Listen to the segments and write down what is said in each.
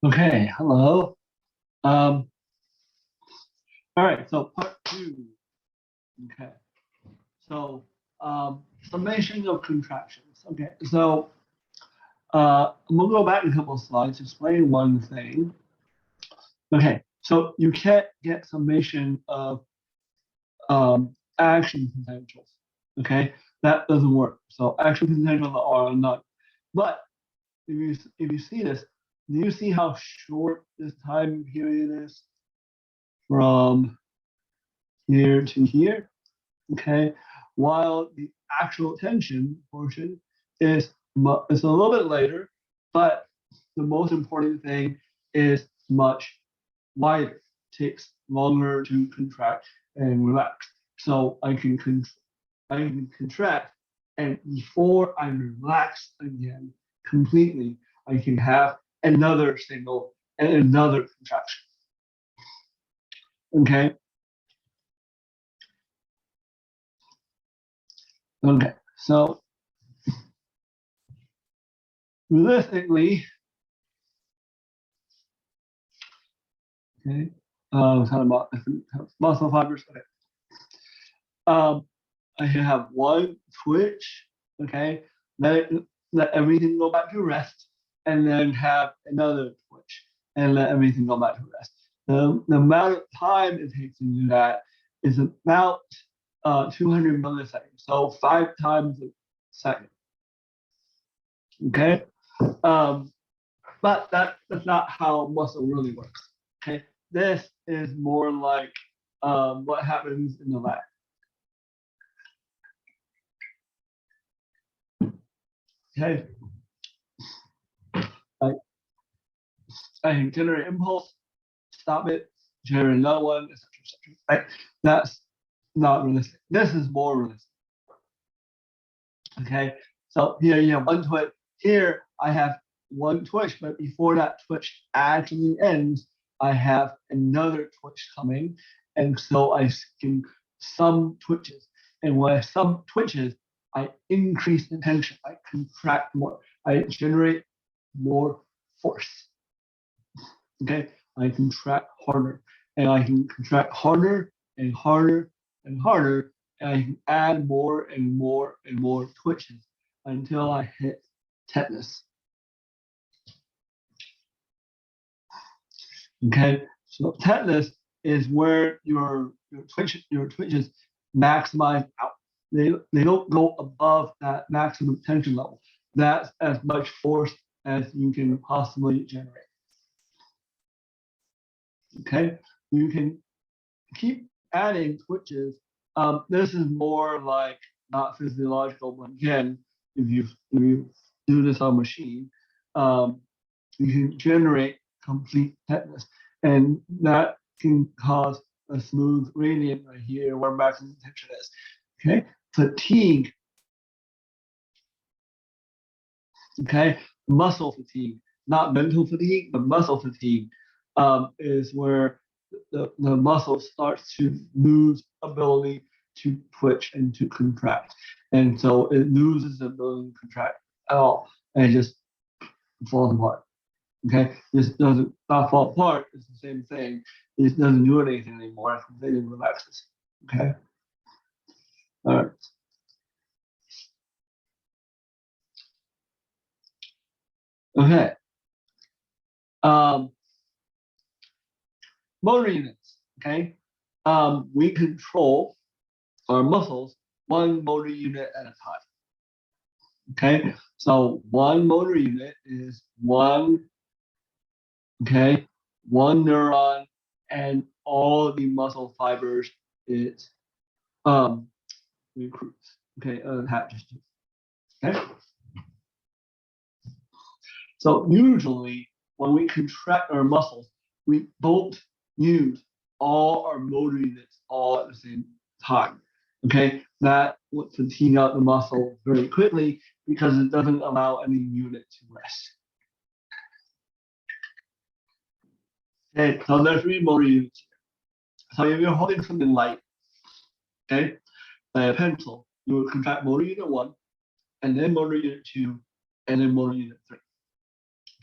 Okay, hello. Um, all right, so part two. Okay, so summation of contractions. Okay, so I'm gonna go back a couple of slides to explain one thing. Okay, so you can't get summation of action potentials. Okay, that doesn't work. So action potentials are none. But if you see this, do you see how short this time period is from here to here? Okay, while the actual tension portion is a little bit later, but the most important thing is much wider. It takes longer to contract and relax. So I can contract, and before I relax again completely, I can have another signal and another contraction. Okay. Okay. So realistically, okay, talking about different muscle fibers. Okay. I have one twitch. Okay, let everything go back to rest, and then have another twitch, and let everything go back to rest. The amount of time it takes to do that is about 200 milliseconds, so 5 times a second. Okay, but that's not how muscle really works. Okay, this is more like what happens in the lab. Okay, I, I can generate impulse, stop it, generate another one, etc., etc. Right? That's not realistic. This is more realistic. Okay, so here you have one twitch. Here I have one twitch, but before that twitch actually ends, I have another twitch coming, and so I can sum twitches. And when I sum twitches, I increase the tension. I contract more. I generate more force. Okay, I contract harder, and I can contract harder and harder and harder, and I can add more and more and more twitches until I hit tetanus. Okay, so tetanus is where your twitches maximize out. They don't go above that maximum tension level. That's as much force as you can possibly generate. Okay, you can keep adding twitches. This is more like not physiological, but again, if you do this on machine, you can generate complete tetanus, and that can cause a smooth gradient right here where maximum tension is. Okay, fatigue. Okay, muscle fatigue, not mental fatigue, but muscle fatigue, is where the muscle starts to lose ability to twitch and to contract. And so it loses the ability to contract at all, and it just falls apart. Okay, this doesn't not fall apart, it's the same thing. It doesn't do anything anymore, it completely relaxes. Okay. All right. Okay. Um, motor units. Okay. We control our muscles one motor unit at a time. Okay, so one motor unit is one, okay, one neuron, and all the muscle fibers it recruits. Okay, attaches to. Okay, so usually when we contract our muscles, we don't use all our motor units all at the same time. Okay, that would fatigue out the muscle very quickly because it doesn't allow any unit to rest. Okay, so there's 3 motor units here. So if you're holding something light, okay, like a pencil, you will contract motor unit 1, and then motor unit 2, and then motor unit 3.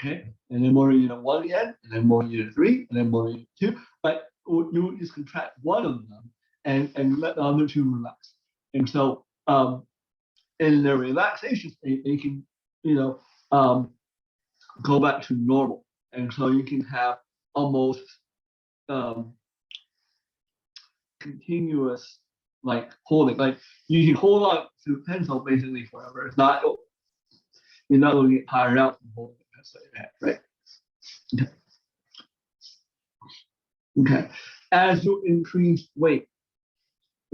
Okay, and then motor unit 1 again, and then motor unit 3, and then motor unit 2. But you just contract one of them and let the other two relax. And so in the relaxation state, they can, go back to normal. And so you can have almost continuous like holding. Like you can hold on to the pencil basically forever. It's not, you're not going to get tired out from holding the pencil in your hand, right? Okay. As you increase weight,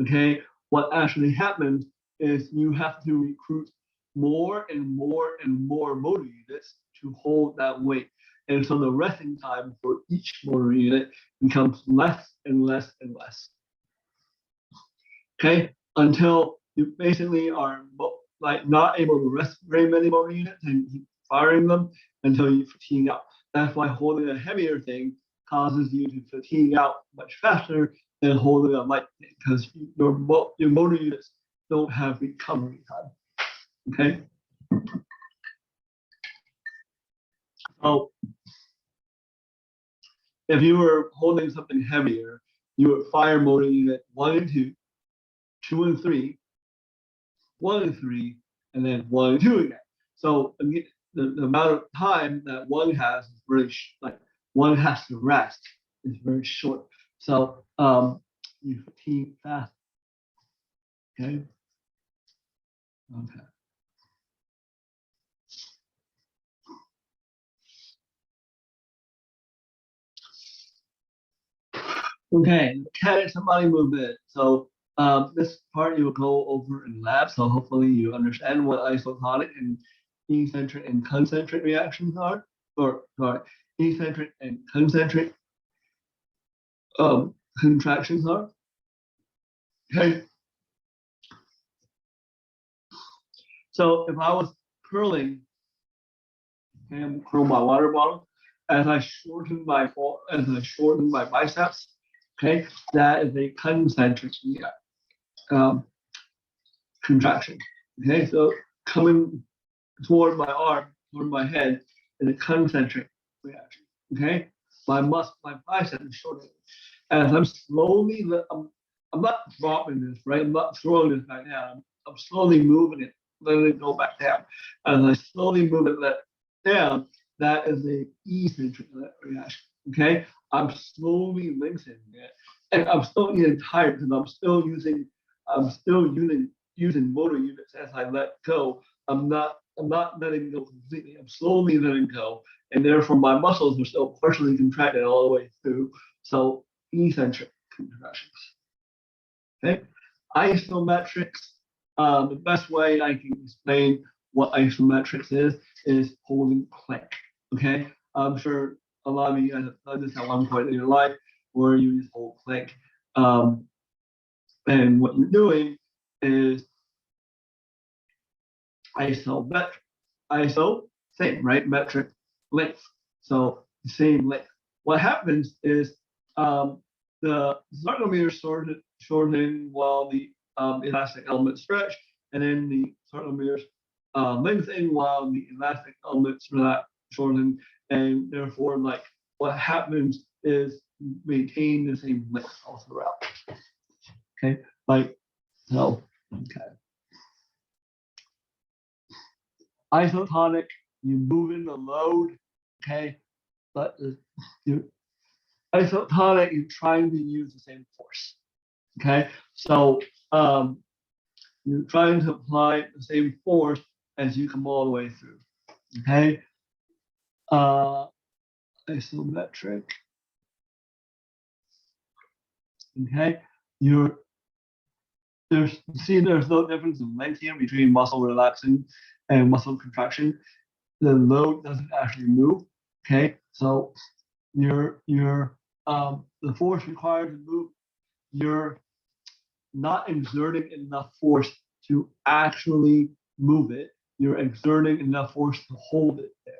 okay, what actually happens is you have to recruit more and more and more motor units to hold that weight. And so the resting time for each motor unit becomes less and less and less. Okay, until you basically are like not able to rest very many motor units and keep firing them until you fatigue out. That's why holding a heavier thing causes you to fatigue out much faster than holding a light thing because your motor units don't have recovery time. Okay. So if you were holding something heavier, you would fire motor unit 1 and 2, 2 and 3, 1 and 3, and then 1 and 2 again. So the amount of time that one has is really like one has to rest is very short. So you fatigue fast. Okay. Okay. Okay, mechanics of body movement. So this part you will go over in lab. So hopefully you understand what isotonic and eccentric and concentric reactions are, or sorry, eccentric and concentric contractions are. Okay. So if I was curling, okay, I'm curling my water bottle, as I shorten my biceps, okay, that is a concentric contraction. Okay, so coming toward my arm, toward my head, is a concentric reaction. Okay, my bicep is shortening. As I'm slowly, I'm not dropping this, right? I'm not throwing this back down. I'm slowly moving it, letting it go back down. As I slowly move it down, that is a eccentric reaction. Okay, I'm slowly lengthening it, and I'm still getting tired because I'm still using motor units as I let go. I'm not letting go completely. I'm slowly letting go, and therefore my muscles are still partially contracted all the way through. So eccentric contractions. Okay, isometrics. The best way I can explain what isometrics is holding click. Okay, I'm sure a lot of you guys have done this at one point in your life where you just hold click. And what you're doing is isometric. Iso, same, right? Metric length. So the same length. What happens is the sarcomere shorten while the elastic elements stretch, and then the sarcomeres lengthen while the elastic elements shorten, and therefore, like what happens is maintain the same length all throughout. Okay, like so. Okay. Isotonic, you move in the load. Okay, but you isotonic, you're trying to use the same force. Okay, so you're trying to apply the same force as you come all the way through. Okay, isometric. Okay, there's no difference in length here between muscle relaxing and muscle contraction. The load doesn't actually move. Okay, so the force required to move, you're not exerting enough force to actually move it. You're exerting enough force to hold it there.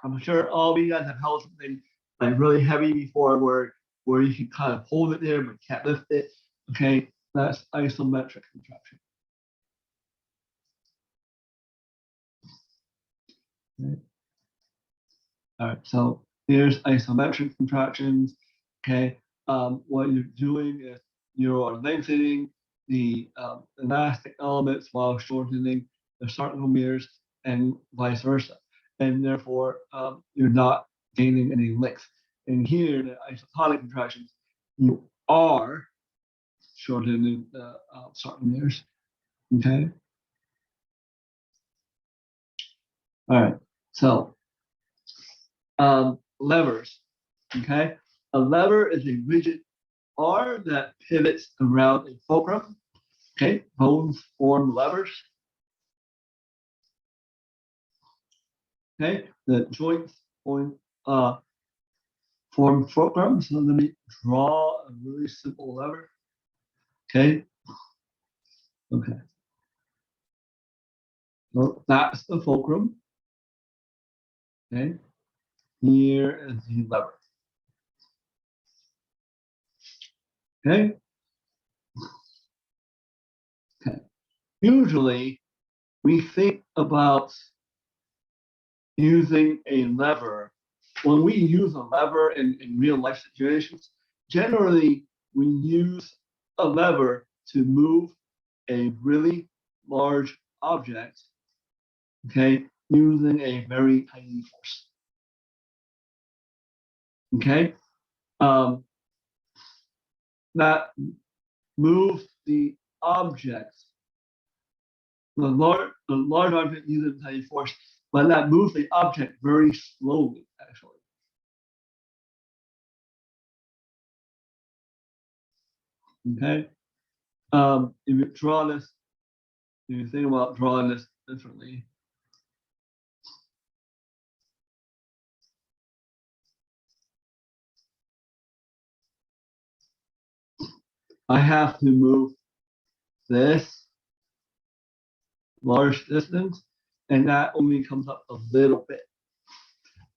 I'm sure all of you guys have held something like really heavy before where you can kind of hold it there but can't lift it. Okay, that's isometric contraction. Okay. All right, so here's isometric contractions. Okay, what you're doing is you are lengthening the elastic elements while shortening the sarcomeres and vice versa, and therefore you're not gaining any length. And here, the isotonic contractions, you are shortening the sarcomeres. Okay. All right. So levers. Okay. A lever is a rigid bar that pivots around a fulcrum. Okay. Bones form levers. Okay. The joints form fulcrum. So let me draw a really simple lever. Okay. Okay. So that's the fulcrum. Okay. Here is the lever. Okay. Okay. Usually we think about using a lever. When we use a lever in real life situations, generally we use a lever to move a really large object, okay, using a very tiny force. Okay. That moves the object, the large object using a tiny force, but that moves the object very slowly, actually. Okay. If you draw this, if you think about drawing this differently, I have to move this large distance, and that only comes up a little bit.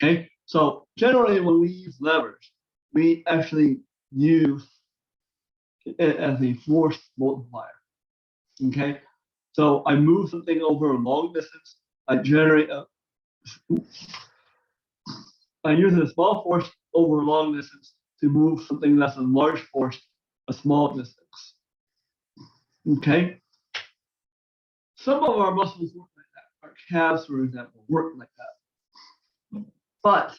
Okay, so generally when we use levers, we actually use it as a force multiplier. Okay, so I move something over a long distance, I use a small force over a long distance to move something that's a large force a small distance. Okay, some of our muscles work like that. Our calves, for example, work like that. But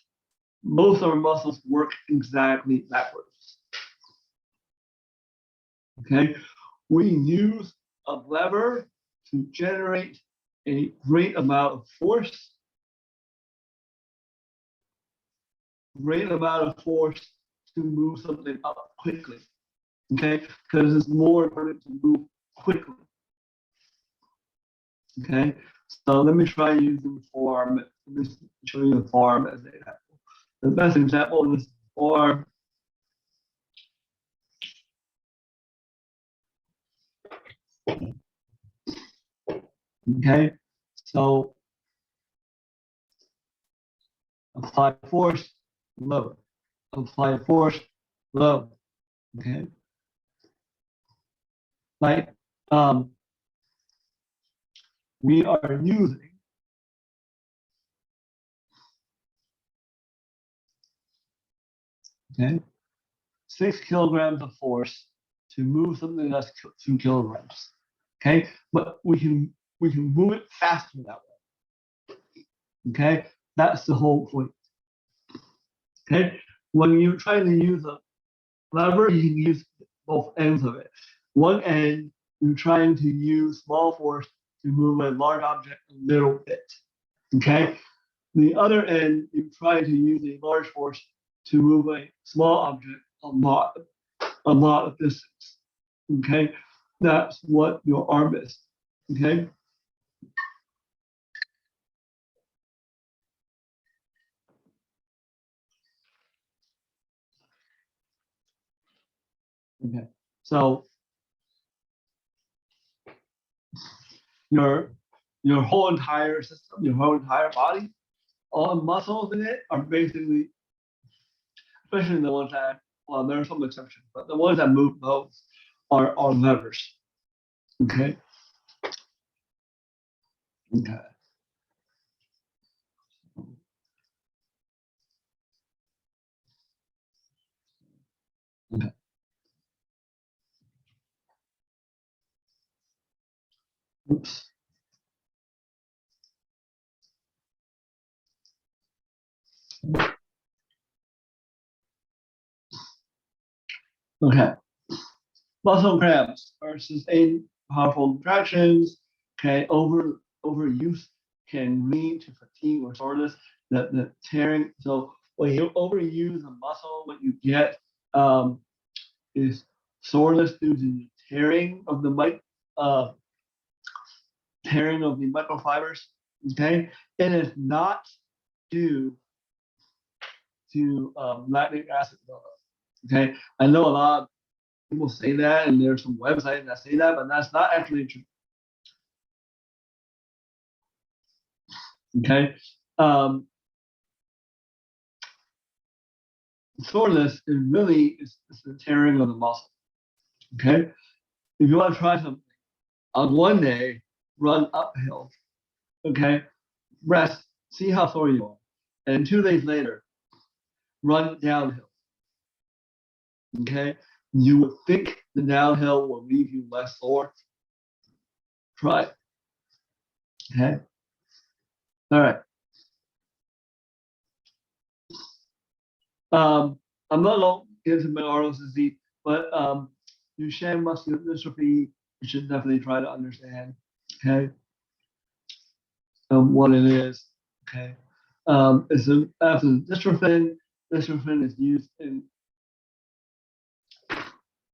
most of our muscles work exactly backwards. Okay, we use a lever to generate a great amount of force, to move something up quickly. Okay, because it's more important to move quickly. Okay, so let me try using the form. Let me show you the form as an example. The best example is form. Okay, so apply force, load. Apply force, load. Okay, like we are using okay 6 kilograms of force to move something that's 2 kilograms. Okay, but we can move it faster that way. Okay, that's the whole point. Okay, when you're trying to use a lever, you can use both ends of it. One end, you're trying to use small force to move a large object a little bit. Okay, the other end, you try to use a large force to move a small object a lot of distance. Okay, that's what your arm is. Okay. Okay. So your whole entire system, your whole entire body, all the muscles in it are basically, especially the ones that, well, there are some exceptions, but the ones that move most are levers. Okay. Okay. Oops. Okay. Muscle cramps are sustained powerful contractions. Okay, overuse can lead to fatigue or soreness. The tearing. So when you overuse a muscle, what you get is soreness due to the uh, tearing of the microfibers. Okay, it is not due to lactic acid buildup. Okay, I know a lot of people say that, and there's some websites that say that, but that's not actually true. Okay, soreness is really is the tearing of the muscle. Okay, if you want to try something, on one day, run uphill. Okay, rest, see how sore you are, and 2 days later, run downhill. Okay, you would think the downhill will leave you less sore. Try it. Okay, all right. I'm not going to get into Millard's disease, but Duchenne muscular dystrophy, you should definitely try to understand. Okay, what it is. Okay, it's after dystrophin. Dystrophin is used in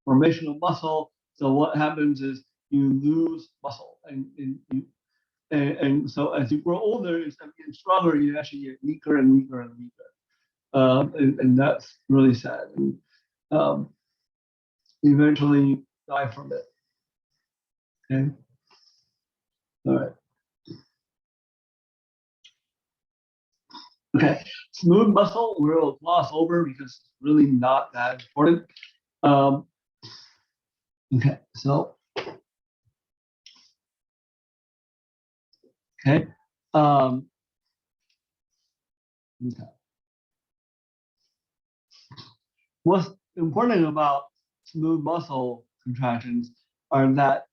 formation of muscle. So what happens is you lose muscle, and so as you grow older, instead of getting stronger, you actually get weaker and weaker and weaker. And that's really sad. And um, eventually die from it. Okay. All right. Okay. Smooth muscle we'll gloss over because it's really not that important. Um, okay. So okay. Um, okay. What's important about smooth muscle contractions are that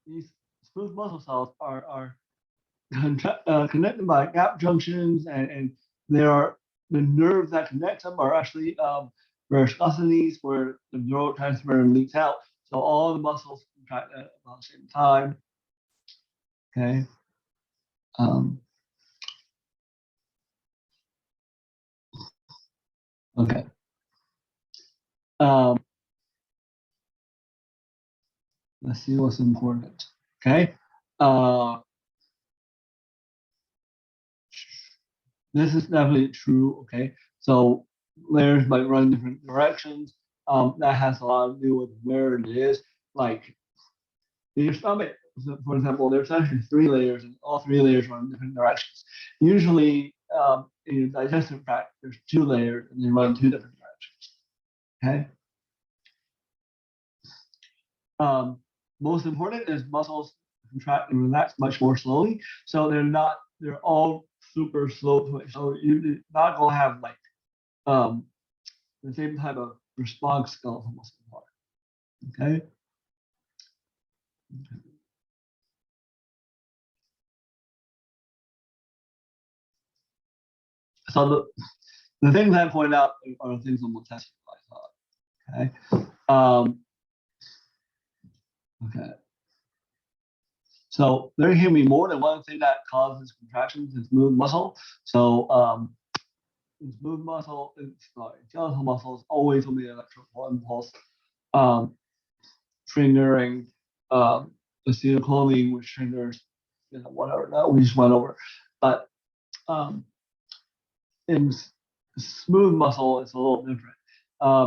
these smooth muscle cells are connected by gap junctions, and there are the nerves that connect them are actually rheoscocities where the neurotransmitter leaks out. So all the muscles contract at about the same time. Okay. Um, okay. Um, let's see what's important. Okay. Uh, this is definitely true. Okay. So layers might run in different directions. That has a lot to do with where it is. Like in your stomach, for example, there's actually 3 layers, and all 3 layers run in different directions. Usually, in your digestive tract, there's 2 layers, and they run 2 different directions. Okay. Most important is muscles contract and relax much more slowly, so they're all super slow twitch. So you're not gonna have like um, the same type of response skeletal muscle part. Okay. So the things I point out are the things I'm gonna test you guys on. Okay. Okay. So there can be more than one thing that causes contractions in smooth muscle. So in smooth muscle, skeletal muscle is always going to be an electrical impulse, um, triggering acetylcholine, which triggers whatever that we just went over. But um, in smooth muscle, it's a little different.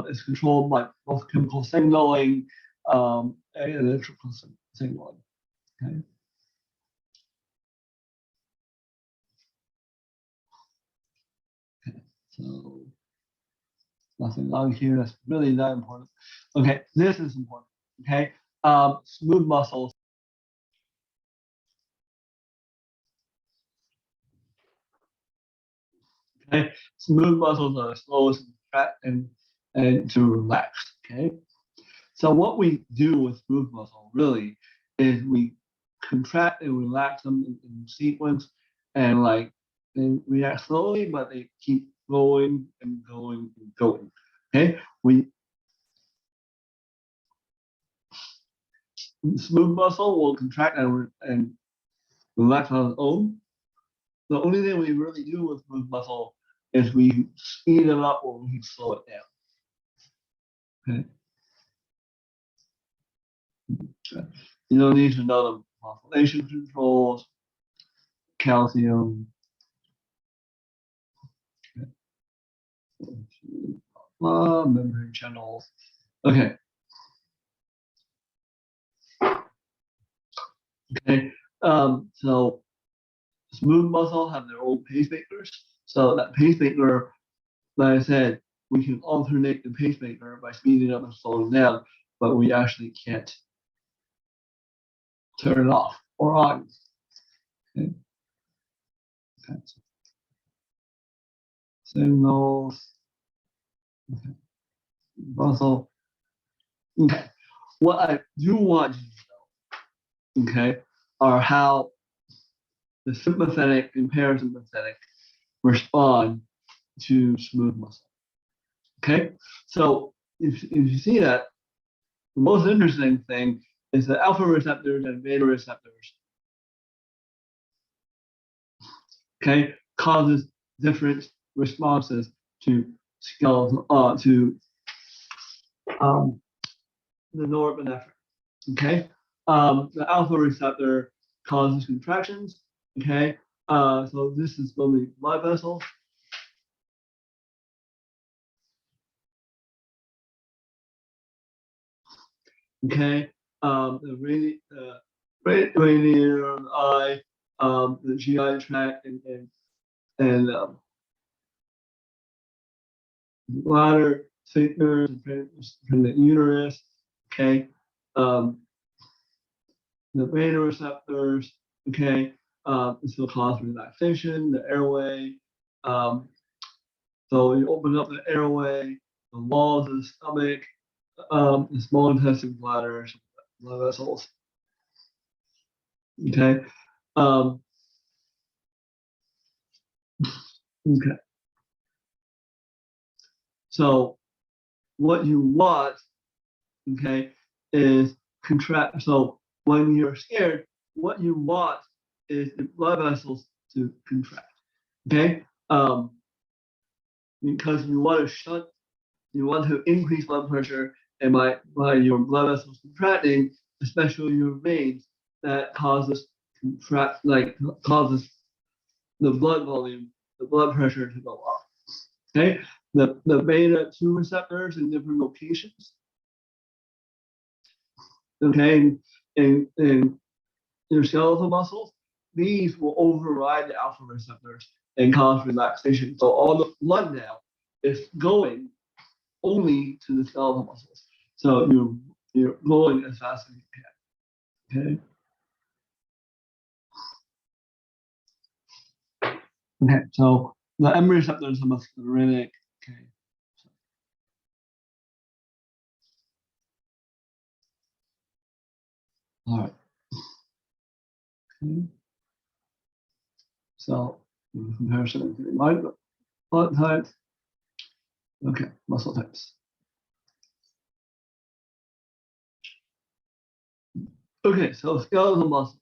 It's controlled by both chemical signaling and electrical signaling. Okay. So nothing on here that's really not important. Okay, this is important. Okay, smooth muscles. Okay, smooth muscles are the slowest to contract and to relax. Okay, so what we do with smooth muscle really is we contract and relax them in sequence, and like they react slowly, but they keep going and going and going. Okay, smooth muscle will contract and relax on its own. The only thing we really do with smooth muscle is we speed it up or we slow it down. Okay. You don't need to know the population controls, calcium, membrane channels. Okay. Okay. So smooth muscle have their own pacemakers. So that pacemaker, like I said, we can alternate the pacemaker by speeding up and slowing down, but we actually can't turn it off or on. Okay. Okay. Signals. Okay. Muscle. Okay. What I do want you to know, okay, are how the sympathetic and parasympathetic respond to smooth muscle. Okay, so if you see that, the most interesting thing is the alpha receptors and beta receptors. Okay, causes different responses to skeletal the norepinephrine. Okay, the alpha receptor causes contractions. Okay, so this is going to be blood vessels. Okay, the radiator of the eye, the GI tract, and bladder, sphincters, and the uterus. Okay, the beta receptors. Okay, this will cause relaxation, the airway. So you open up the airway, the walls of the stomach, the small intestine, bladder, blood vessels. Okay. Okay. So what you want, okay, is contract. So when you're scared, what you want is the blood vessels to contract. Okay. Because you want to increase blood pressure, and by your blood vessels contracting, especially your veins, that causes causes the blood volume, the blood pressure to go up. Okay, the beta 2 receptors in different locations. Okay, in your skeletal muscles, these will override the alpha receptors and cause relaxation. So all the blood now is going only to the skeletal muscles. So you're going as fast as you can. Okay. Okay. So the M receptors are muscarinic. Okay. All right. Okay. So in comparison to the blood types. Okay, muscle types. Okay, so skeletal muscle,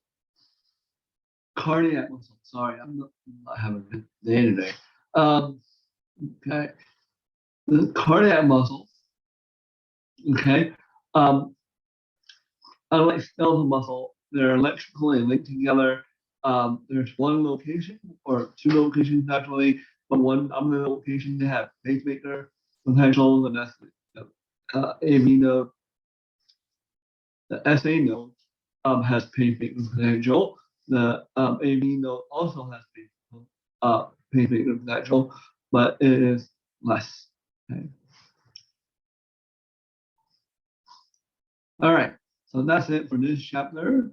cardiac muscle. Sorry, I having a good day today. Okay, the cardiac muscle. Okay, unlike skeletal muscle, they're electrically linked together. There's one location or two locations actually, but one dominant location to have pacemaker potential, and that's the AV node. The SA node has pacemaker potential. The AV node also has pacemaker potential, but it is less. Okay. All right, so that's it for this chapter.